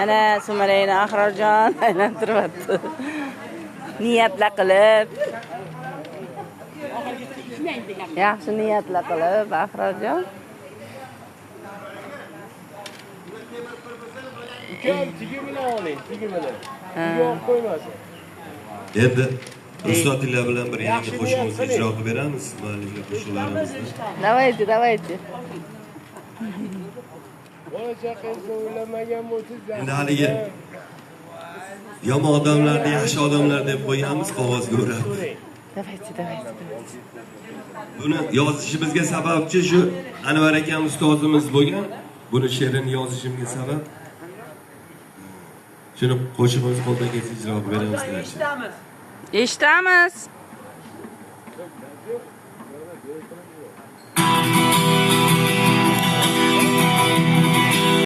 Ana Sumarayni Ahrorjon aylantiryapti. Niyatla qilib. Yaxshi niyatla qilib Ahrorjon. Tigimini oling, tigimini. Yo'q qo'ymasin. Endi Rustotillar bilan bir yangi qo'shig'imizni ijro qilib beramiz. Mualliflar qo'shiqlarimizni. Давайте. Bola chaqangizni o'ylamagan bo'lsangiz. Endi haligi yomon odamlarni yaxshi odamlar deb qo'yamiz qog'ozga o'rab. Давайте. Buni yozishimizga sababchi shu Anvar akam ustozimiz bo'lgan. Buni she'rini yozishimga sabab shuni qo'shig'imiz qo'ldan kelsa ijro qilib beramiz. Eshitamiz.